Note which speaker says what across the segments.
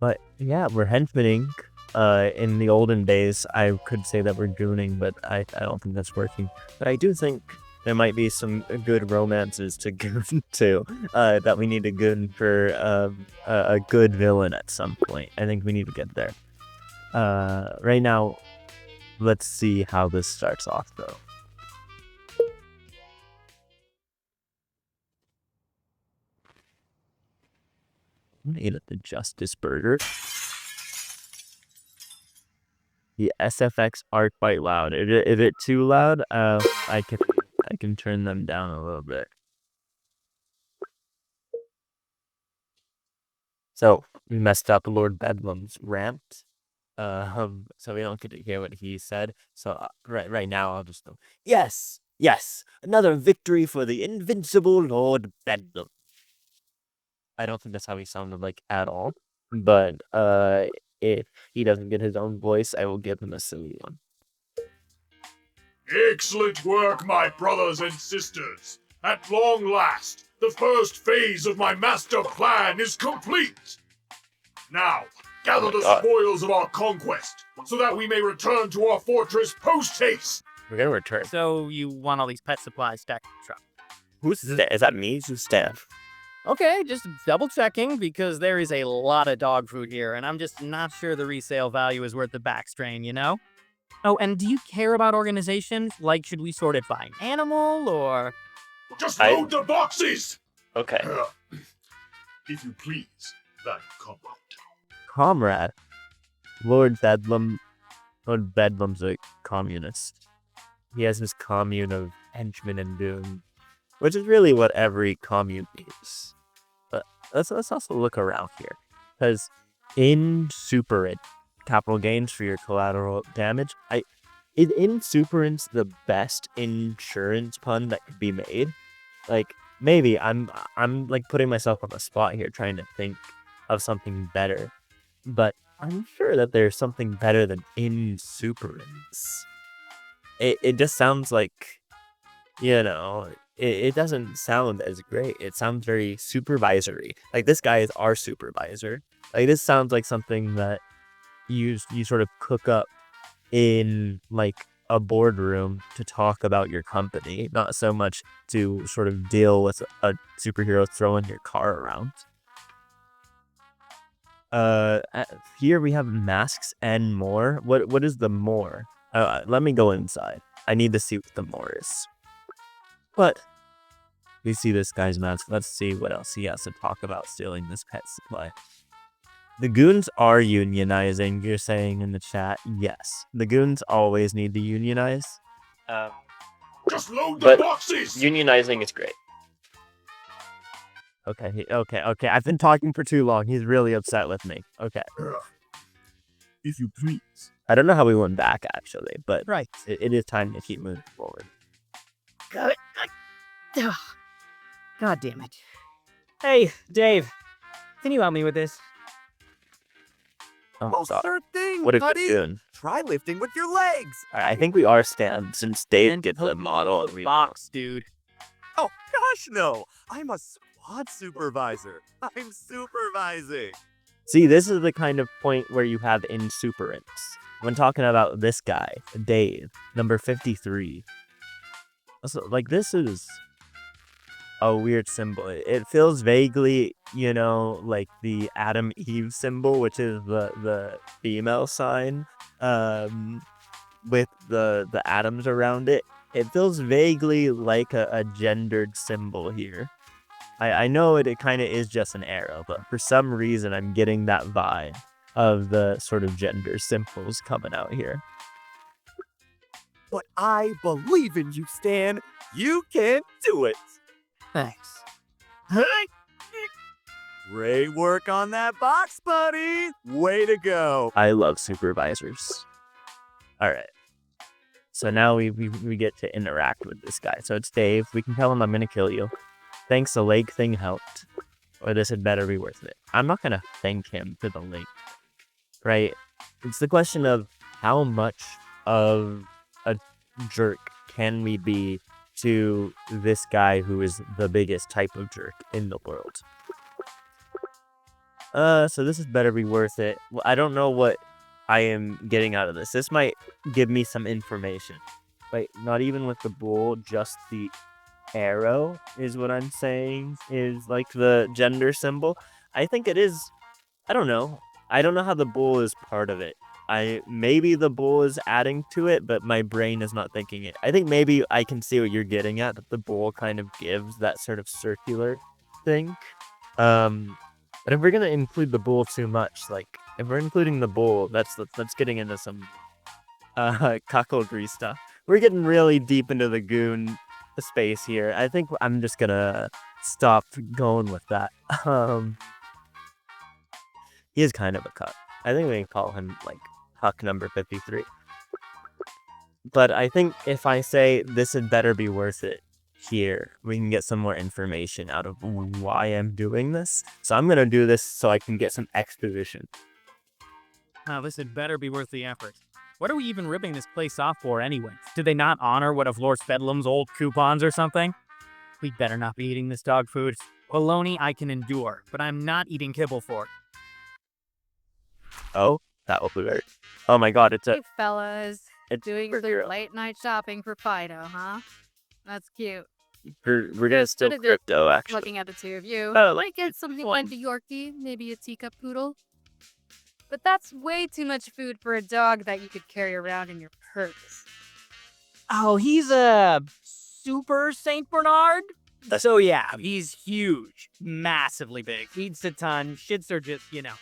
Speaker 1: But yeah, we're henchmaning. In the olden days, I could say that we're gooning, but I don't think that's working. But I do think there might be some good romances to goon too. That we need to goon for a good villain at some point. I think we need to get there. Right now, let's see how this starts off though. I'm gonna eat at the Justice Burger. The SFX are quite loud. Is it too loud? I can turn them down a little bit. So we messed up Lord Bedlam's rant. So we don't get to hear what he said. So right now I'll just go. Yes, yes, another victory for the invincible Lord Bedlam. I don't think that's how he sounded like at all. But if he doesn't get his own voice, I will give him a silly one.
Speaker 2: Excellent work, my brothers and sisters. At long last, the first phase of my master plan is complete. Now, gather the spoils of our conquest, so that we may return to our fortress post-haste.
Speaker 1: We're gonna return.
Speaker 3: So you want all these pet supplies stacked in the truck?
Speaker 1: Who's that? Is that me? Who's Stan?
Speaker 3: Okay, just double checking because there is a lot of dog food here, and I'm just not sure the resale value is worth the back strain, you know? Oh, and do you care about organizations? Like, should we sort it by animal or?
Speaker 2: Just load the boxes!
Speaker 1: Okay.
Speaker 2: If you please, that comrade.
Speaker 1: Comrade. Lord Bedlam's a communist. He has his commune of henchmen and Goon, which is really what every commune is. But let's also look around here, because in Superint, capital gains for your collateral damage, is Insuperance the best insurance pun that could be made? Like, maybe I'm like putting myself on the spot here, trying to think of something better, but I'm sure that there's something better than Insuperance. It just sounds like, you know, it doesn't sound as great. It sounds very supervisory. Like, this guy is our supervisor. Like, this sounds like something that you sort of cook up in like a boardroom to talk about your company, not so much to sort of deal with a superhero throwing your car around. Here we have masks and more. What is the more? Let me go inside. I need to see what the more is. But we see this guy's mask. Let's see what else he has to talk about stealing this pet supply. The Goons are unionizing, you're saying in the chat. Yes, the Goons always need to unionize.
Speaker 2: Just load the boxes!
Speaker 1: Unionizing is great. Okay. I've been talking for too long. He's really upset with me. Okay.
Speaker 2: If you please.
Speaker 1: I don't know how we went back, actually, but
Speaker 3: Right.
Speaker 1: it is time to keep moving forward.
Speaker 3: God damn it. Hey, Dave, can you help me with this?
Speaker 1: Oh,
Speaker 4: Well,
Speaker 1: God.
Speaker 4: sure thing,
Speaker 1: What a good
Speaker 4: buddy.
Speaker 1: Goon.
Speaker 4: Try lifting with your legs.
Speaker 1: All right, I think we are Stan, since Dave
Speaker 3: And
Speaker 1: gets
Speaker 3: put
Speaker 1: the model.
Speaker 3: me in the box, dude.
Speaker 4: Oh, gosh, no. I'm a squad supervisor. I'm supervising.
Speaker 1: See, this is the kind of point where you have Insuperance. When talking about this guy, Dave, number 53. So, like, this is a weird symbol. It feels vaguely, you know, like the Adam Eve symbol, which is the female sign, with the atoms around it. It feels vaguely like a gendered symbol here. I know it kind of is just an arrow, but for some reason I'm getting that vibe of the sort of gender symbols coming out here.
Speaker 4: But I believe in you, Stan. You can do it.
Speaker 3: Thanks.
Speaker 4: Great work on that box, buddy. Way to go.
Speaker 1: I love supervisors. All right. So now we get to interact with this guy. So it's Dave. We can tell him I'm going to kill you. Thanks, the lake thing helped. Or this had better be worth it. I'm not going to thank him for the lake. Right? It's the question of how much of a jerk can we be to this guy who is the biggest type of jerk in the world. So this is better be worth it. Well, I don't know what I am getting out of this. This might give me some information. Wait, not even with the bull, just the arrow is what I'm saying is like the gender symbol. I think it is. I don't know. I don't know how the bull is part of it. Maybe the bull is adding to it, but my brain is not thinking it. I think maybe I can see what you're getting at, that the bull kind of gives that sort of circular thing. But if we're gonna include the bull too much, like if we're including the bull, that's getting into some cuckoldry stuff. We're getting really deep into the goon space here. I think I'm just gonna stop going with that. He is kind of a cuck. I think we can call him like cuck number 53. But I think if I say this had better be worth it here, we can get some more information out of why I'm doing this. So I'm gonna do this so I can get some exposition.
Speaker 3: Now, this had better be worth the effort. What are we even ripping this place off for anyway? Did they not honor one of Lord Fedlam's old coupons or something? We'd better not be eating this dog food. Bologna I can endure, but I'm not eating kibble for it.
Speaker 1: Oh, that will be very. Oh my god, it's a.
Speaker 5: Hey, fellas.
Speaker 1: It's
Speaker 5: Doing
Speaker 1: for
Speaker 5: some
Speaker 1: zero.
Speaker 5: late night shopping for Fido, huh? That's cute.
Speaker 1: We're gonna still
Speaker 5: What is it?
Speaker 1: crypto actually.
Speaker 5: Looking at the two of you.
Speaker 1: Oh,
Speaker 5: Might get something like a Yorkie, maybe a teacup poodle. But that's way too much food for a dog that you could carry around in your purse.
Speaker 3: Oh, he's a super Saint Bernard?
Speaker 1: That's-
Speaker 3: So yeah, he's huge. Massively big. Eats a ton. Shits are just, can't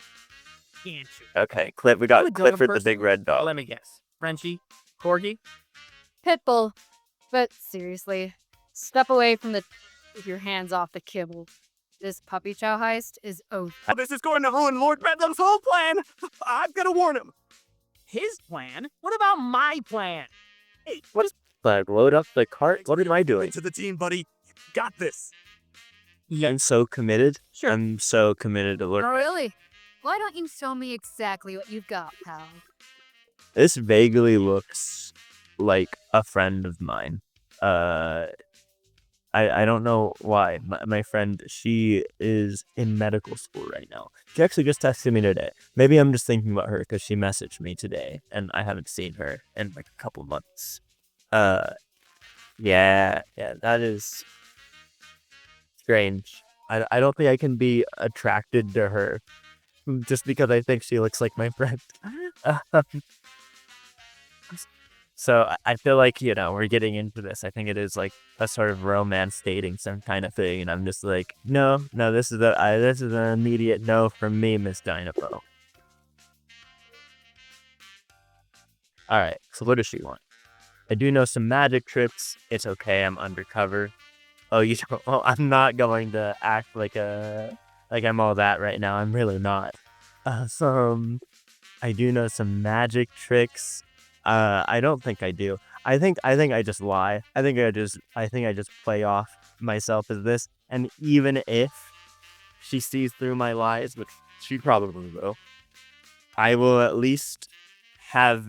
Speaker 3: shoot.
Speaker 1: Okay, Cliff. We got
Speaker 3: would dog a
Speaker 1: Clifford the big
Speaker 3: person?
Speaker 1: red dog.
Speaker 3: Let me guess. Frenchie? Corgi?
Speaker 5: Pitbull. But seriously, step away from with your hands off the kibble. This puppy chow heist is over.
Speaker 4: This is going to ruin Lord Bedlam's whole plan. I've got to warn him.
Speaker 3: His plan? What about my plan?
Speaker 4: Hey,
Speaker 1: What's like load up the cart? What am I doing?
Speaker 4: to the team, buddy. You got this.
Speaker 1: I'm so committed.
Speaker 3: Sure.
Speaker 1: I'm so committed to learn.
Speaker 5: Oh, really? Why don't you show me exactly what you've got, pal?
Speaker 1: This vaguely looks like a friend of mine. I don't know why. My friend, she is in medical school right now. She actually just texted me today. Maybe I'm just thinking about her because she messaged me today and I haven't seen her in like a couple months. Yeah, that is strange. I don't think I can be attracted to her just because I think she looks like my friend. So I feel like, we're getting into this. I think it is like a sort of romance dating some kind of thing. And I'm just like, no, this is an immediate no from me, Miss Dynamo. All right, so what does she want? I do know some magic tricks. It's okay, I'm undercover. Oh, I'm not going to act like I'm all that right now. I'm really not. I do know some magic tricks. I don't think I do. I think I just lie. I think I just play off myself as this. And even if she sees through my lies, which she probably will, I will at least have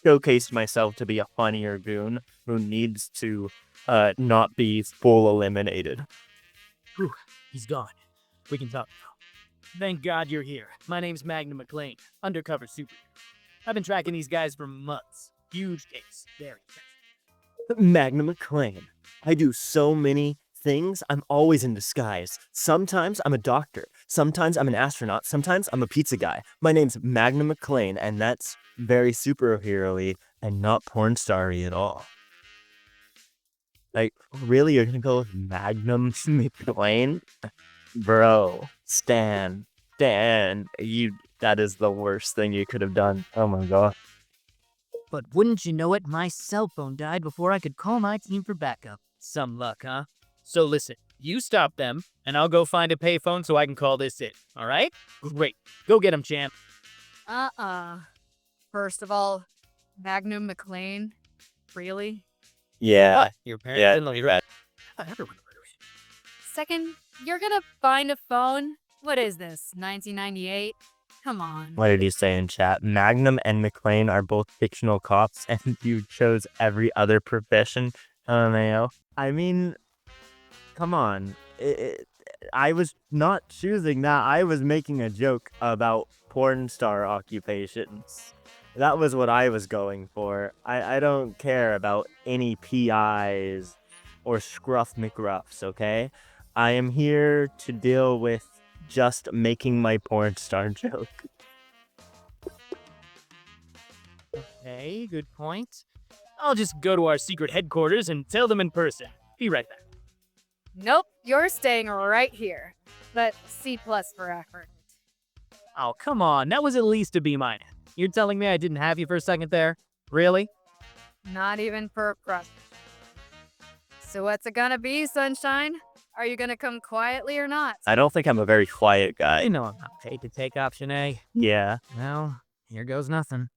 Speaker 1: showcased myself to be a funnier goon who needs to not be full eliminated.
Speaker 3: Whew, he's gone. We can talk now. Thank God you're here. My name's Magnum McLean, undercover superhero. I've been tracking these guys for months. Huge case. Very impressive.
Speaker 1: Magnum McLean. I do so many things. I'm always in disguise. Sometimes I'm a doctor. Sometimes I'm an astronaut. Sometimes I'm a pizza guy. My name's Magnum McLean, and that's very superhero-y and not porn star-y at all. Like, really? You're gonna go with Magnum McLean? Bro, Stan, that is the worst thing you could have done. Oh my god.
Speaker 3: But wouldn't you know it, my cell phone died before I could call my team for backup. Some luck, huh? So listen, you stop them, and I'll go find a payphone so I can call this in, alright? Great. Go get him, champ.
Speaker 5: First of all, Magnum McLean? Really?
Speaker 1: Yeah.
Speaker 3: What? Your parents
Speaker 1: Yeah.
Speaker 3: didn't let you rest. Everyone.
Speaker 5: Second, you're gonna find a phone? What is this, 1998? Come on.
Speaker 1: What did he say in chat? Magnum and McLean are both fictional cops, and you chose every other profession. LMAO. I mean, come on. I was not choosing that. I was making a joke about porn star occupations. That was what I was going for. I don't care about any PIs or scruff McGruffs, okay? I am here to deal with just making my porn star joke.
Speaker 3: Okay, good point. I'll just go to our secret headquarters and tell them in person. Be right back.
Speaker 5: Nope, you're staying right here. But C+ for effort.
Speaker 3: Oh, come on. That was at least a B-. You're telling me I didn't have you for a second there? Really?
Speaker 5: Not even for a crush. So what's it gonna be, Sunshine? Are you gonna come quietly or not?
Speaker 1: I don't think I'm a very quiet
Speaker 3: I
Speaker 1: guy.
Speaker 3: know I'm not paid to take option A.
Speaker 1: Yeah.
Speaker 3: Well, here goes nothing.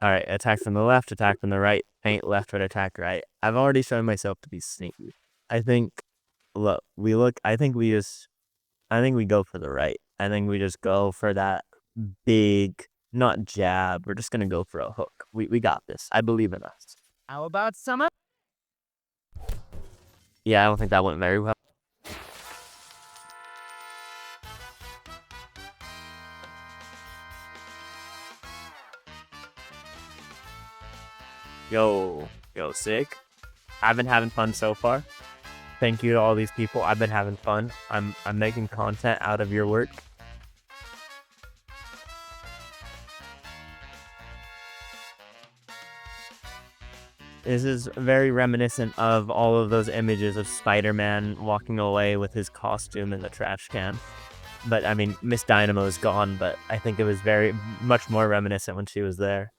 Speaker 1: Alright, attack from the left, attack from the right, feint left, right, attack right. I've already shown myself to be sneaky. I think we go for the right. I think we just go for that big, not jab. We're just gonna go for a hook. We got this. I believe in us.
Speaker 3: How about some up?
Speaker 1: Yeah, I don't think that went very well. Yo, sick. I've been having fun so far. Thank you to all these people. I've been having fun. I'm making content out of your work. This is very reminiscent of all of those images of Spider-Man walking away with his costume in the trash can. But I mean, Miss Dynamo is gone, but I think it was very much more reminiscent when she was there.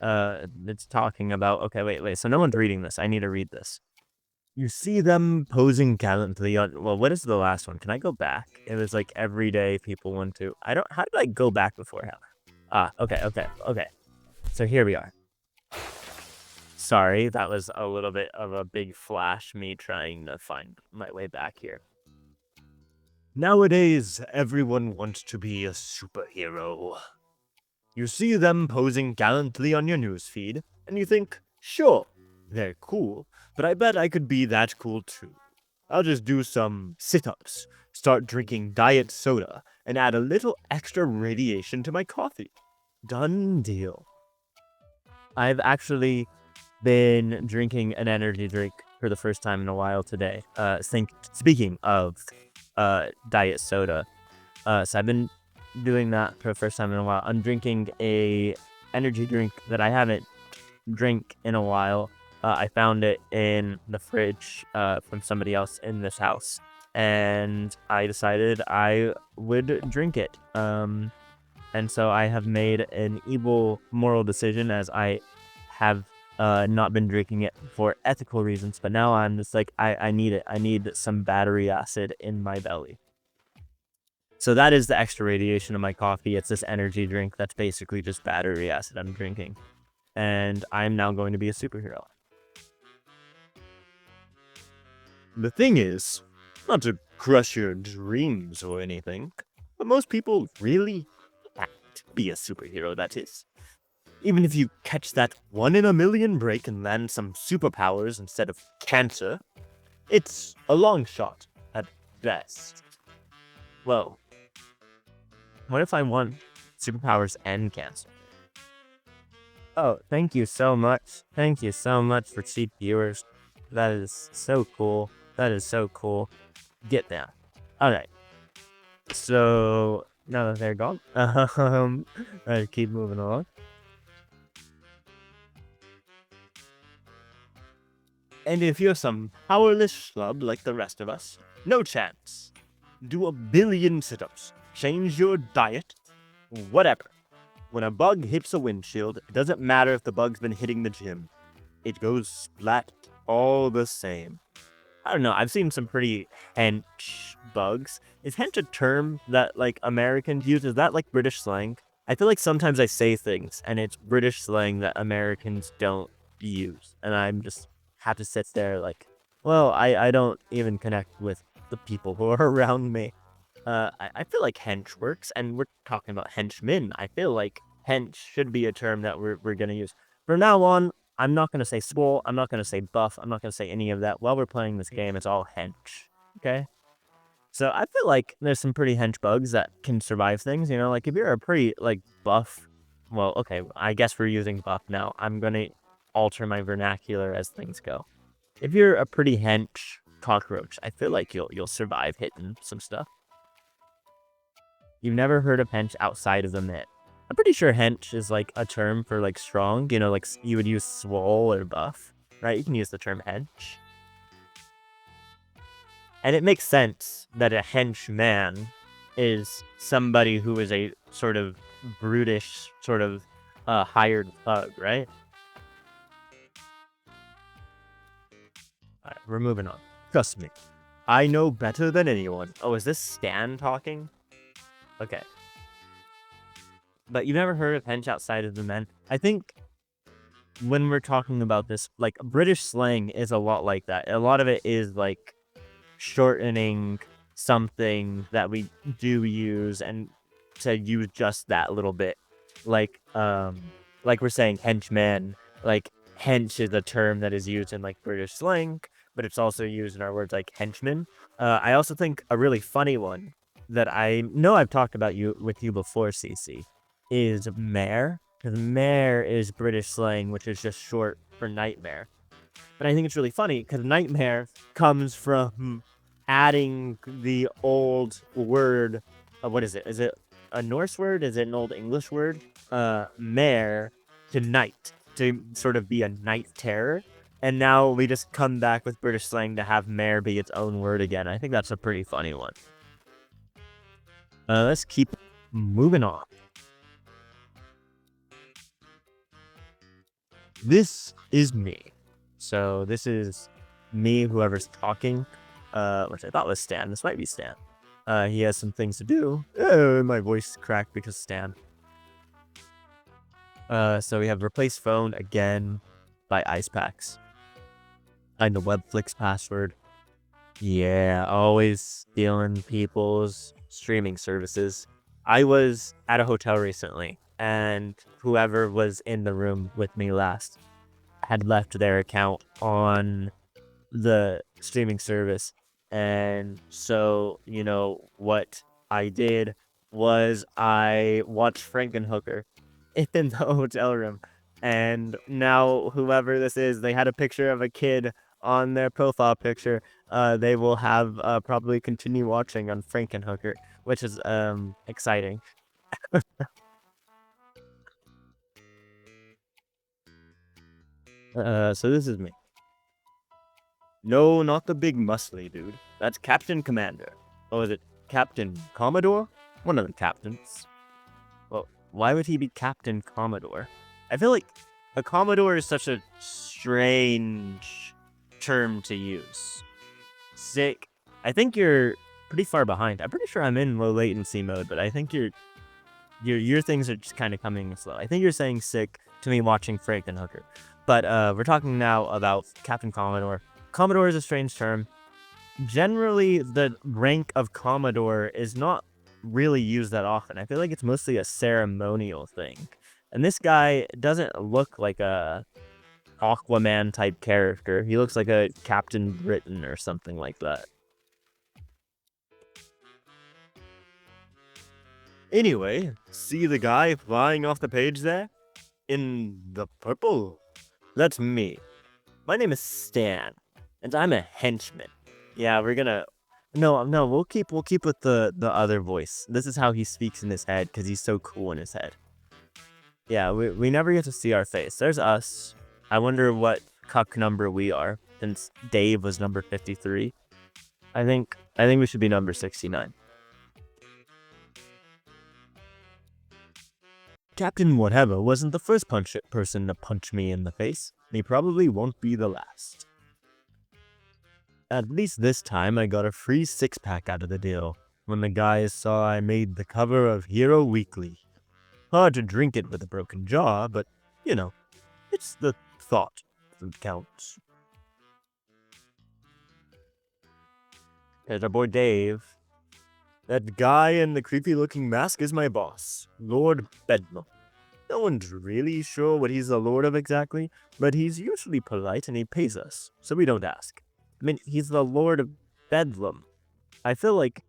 Speaker 1: It's talking about, okay, wait, so no one's reading this. I need to read this. You see them posing gallantly on, well, what is the last one? Can I go back? It was like every day people want to, how did I go back before? Okay. So here we are. Sorry, that was a little bit of a big flash, me trying to find my way back here. Nowadays, everyone wants to be a superhero. You see them posing gallantly on your newsfeed, and you think, sure, they're cool, but I bet I could be that cool too. I'll just do some sit-ups, start drinking diet soda, and add a little extra radiation to my coffee. Done deal. I've actually been drinking an energy drink for the first time in a while today. Speaking of diet soda, so I've been doing that for the first time in a while. I'm drinking a energy drink that I haven't drank in a while. I found it in the fridge from somebody else in this house, and I decided I would drink it. And so I have made an evil moral decision, as I have not been drinking it for ethical reasons, but now I'm just like, I need it. I need some battery acid in my belly. So that is the extra radiation of my coffee. It's this energy drink that's basically just battery acid I'm drinking. And I'm now going to be a superhero. The thing is, not to crush your dreams or anything, but most people really can't be a superhero, that is. Even if you catch that 1 in a million break and land some superpowers instead of cancer, it's a long shot at best. Well, what if I want superpowers and cancer? Oh, thank you so much. Thank you so much for cheap viewers. That is so cool. That is so cool. Get down. Alright. So, now that they're gone, I keep moving along. And if you're some powerless schlub like the rest of us, no chance. Do 1 billion sit-ups. Change your diet. Whatever. When a bug hits a windshield, it doesn't matter if the bug's been hitting the gym. It goes splat all the same. I don't know, I've seen some pretty hench bugs. Is hench a term that, like, Americans use? Is that, like, British slang? I feel like sometimes I say things, and it's British slang that Americans don't use. And I'm just have to sit there like, well, I don't even connect with the people who are around me. I feel like hench works, and we're talking about henchmen. I feel like hench should be a term that we're gonna use. From now on, I'm not going to say swole, I'm not going to say buff, I'm not going to say any of that. While we're playing this game, it's all hench, okay? So I feel like there's some pretty hench bugs that can survive things, you know? Like, if you're a pretty, like, buff... Well, okay, I guess we're using buff now. I'm going to alter my vernacular as things go. If you're a pretty hench cockroach, I feel like you'll survive hitting some stuff. You've never heard of hench outside of the myth. I'm pretty sure hench is like a term for like strong, you know, like you would use swole or buff, right? You can use the term hench. And it makes sense that a henchman is somebody who is a sort of brutish, sort of hired thug, right? Alright, we're moving on. Trust me, I know better than anyone. Oh, is this Stan talking? Okay. But you've never heard of hench outside of the men. I think when we're talking about this, like, British slang is a lot like that. A lot of it is like shortening something that we do use and to use just that little bit. Like we're saying henchman, like hench is a term that is used in like British slang, but it's also used in our words like henchman. I also think a really funny one that I know I've talked about with you before, CC, is mare. Because mare is British slang, which is just short for nightmare. But I think it's really funny because nightmare comes from adding the old word. What is it? Is it a Norse word? Is it an old English word? Mare to night, to sort of be a night terror. And now we just come back with British slang to have mare be its own word again. I think that's a pretty funny one. Let's keep moving on. This is me. So this is me, whoever's talking, which I thought was Stan. This might be Stan. He has some things to do. My voice cracked because Stan. So we have replace phone again by ice packs. Find the Webflix password. Yeah, always stealing people's streaming services. I was at a hotel recently, and whoever was in the room with me last had left their account on the streaming service. And so, you know, what I did was I watched Frankenhooker in the hotel room. And now whoever this is, they had a picture of a kid on their profile picture. They will have probably continue watching on Frankenhooker, which is exciting. So this is me. No, not the big muscly dude. That's Captain Commander. Oh, is it Captain Commodore? One of the captains. Well, why would he be Captain Commodore? I feel like a Commodore is such a strange term to use. Sick. I think you're pretty far behind. I'm pretty sure I'm in low latency mode, but I think your things are just kind of coming slow. I think you're saying sick to me watching Frankenhooker. But we're talking now about Captain Commodore. Commodore is a strange term. Generally, the rank of Commodore is not really used that often. I feel like it's mostly a ceremonial thing. And this guy doesn't look like a Aquaman type character. He looks like a Captain Britain or something like that. Anyway, see the guy flying off the page there? In the purple? That's me. My name is Stan, and I'm a henchman. Yeah, we're gonna... No, we'll keep with the other voice. This is how he speaks in his head, because he's so cool in his head. Yeah, we never get to see our face. There's us. I wonder what cuck number we are, since Dave was number 53. I think we should be number 69. Captain Whatever wasn't the first person to punch me in the face. He probably won't be the last. At least this time I got a free 6-pack out of the deal, when the guys saw I made the cover of Hero Weekly. Hard to drink it with a broken jaw, but, you know, it's the thought that counts. There's our boy Dave. That guy in the creepy-looking mask is my boss, Lord Bedlam. No one's really sure what he's the lord of exactly, but he's usually polite and he pays us, so we don't ask. I mean, he's the lord of Bedlam. I feel like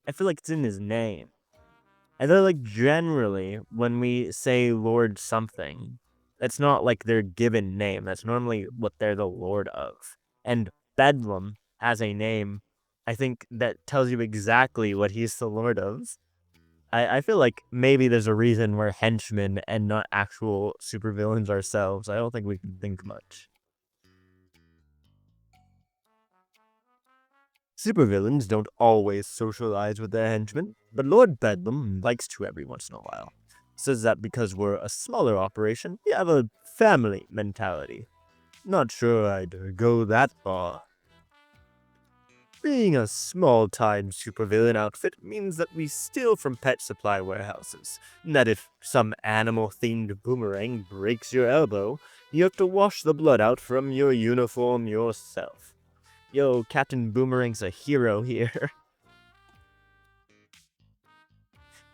Speaker 1: it's in his name. I feel like generally when we say lord something, it's not like their given name. That's normally what they're the lord of. And Bedlam has a name, I think, that tells you exactly what he's the lord of. I feel like maybe there's a reason we're henchmen and not actual supervillains ourselves. I don't think we can think much. Supervillains don't always socialize with their henchmen, but Lord Bedlam likes to every once in a while. Says that because we're a smaller operation, we have a family mentality. Not sure I'd go that far. Being a small-time supervillain outfit means that we steal from pet supply warehouses, and that if some animal-themed boomerang breaks your elbow, you have to wash the blood out from your uniform yourself. Yo, Captain Boomerang's a hero here.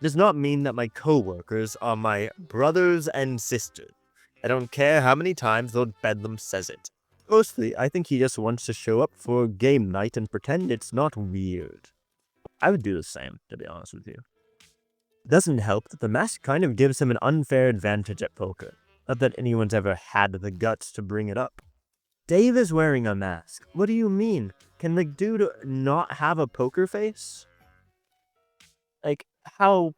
Speaker 1: Does not mean that my co-workers are my brothers and sisters. I don't care how many times Lord Bedlam says it. Mostly, I think he just wants to show up for game night and pretend it's not weird. I would do the same, to be honest with you. Doesn't help that the mask kind of gives him an unfair advantage at poker. Not that anyone's ever had the guts to bring it up. Dave is wearing a mask. What do you mean? Can the dude not have a poker face? Like, how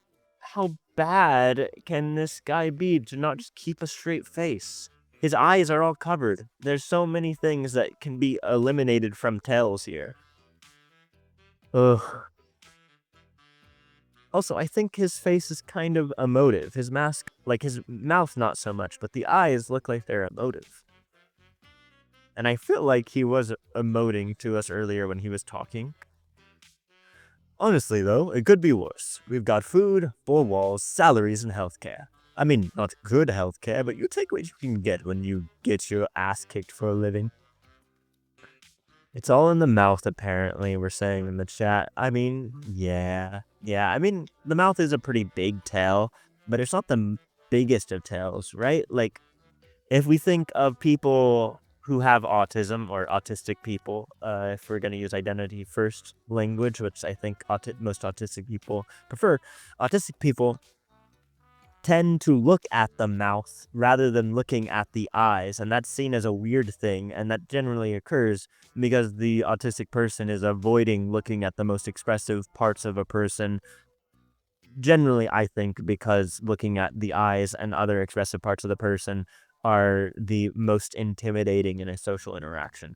Speaker 1: bad can this guy be to not just keep a straight face? His eyes are all covered. There's so many things that can be eliminated from Tails here. Ugh. Also, I think his face is kind of emotive. His mask, like his mouth not so much, but the eyes look like they're emotive. And I feel like he was emoting to us earlier when he was talking. Honestly though, it could be worse. We've got food, 4 walls, salaries, and healthcare. I mean, not good healthcare, but you take what you can get when you get your ass kicked for a living. It's all in the mouth, apparently, we're saying in the chat. I mean, yeah. I mean, the mouth is a pretty big tail, but it's not the biggest of tails, right? Like, if we think of people who have autism or autistic people, if we're going to use identity first language, which I think most autistic people prefer, autistic people tend to look at the mouth rather than looking at the eyes, and that's seen as a weird thing, and that generally occurs because the autistic person is avoiding looking at the most expressive parts of a person. Generally, I think because looking at the eyes and other expressive parts of the person are the most intimidating in a social interaction.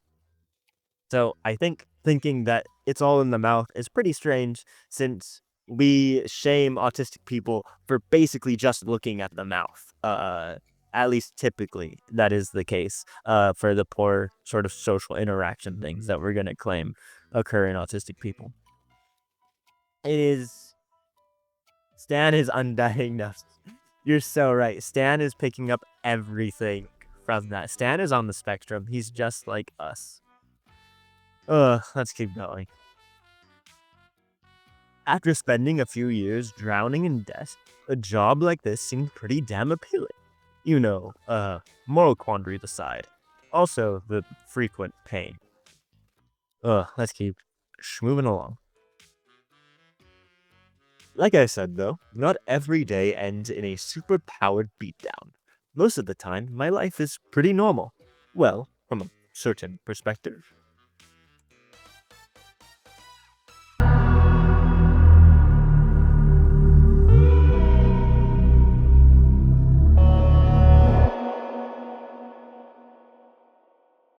Speaker 1: So I think thinking that it's all in the mouth is pretty strange, since we shame autistic people for basically just looking at the mouth. At least typically that is the case for the poor sort of social interaction things that we're going to claim occur in autistic people. Stan is undiagnosed. You're so right. Stan is picking up everything from that. Stan is on the spectrum. He's just like us. Let's keep going. After spending a few years drowning in debt, a job like this seemed pretty damn appealing. You know, moral quandary aside. Also, the frequent pain. Let's keep moving along. Like I said though, not every day ends in a super-powered beatdown. Most of the time, my life is pretty normal. Well, from a certain perspective.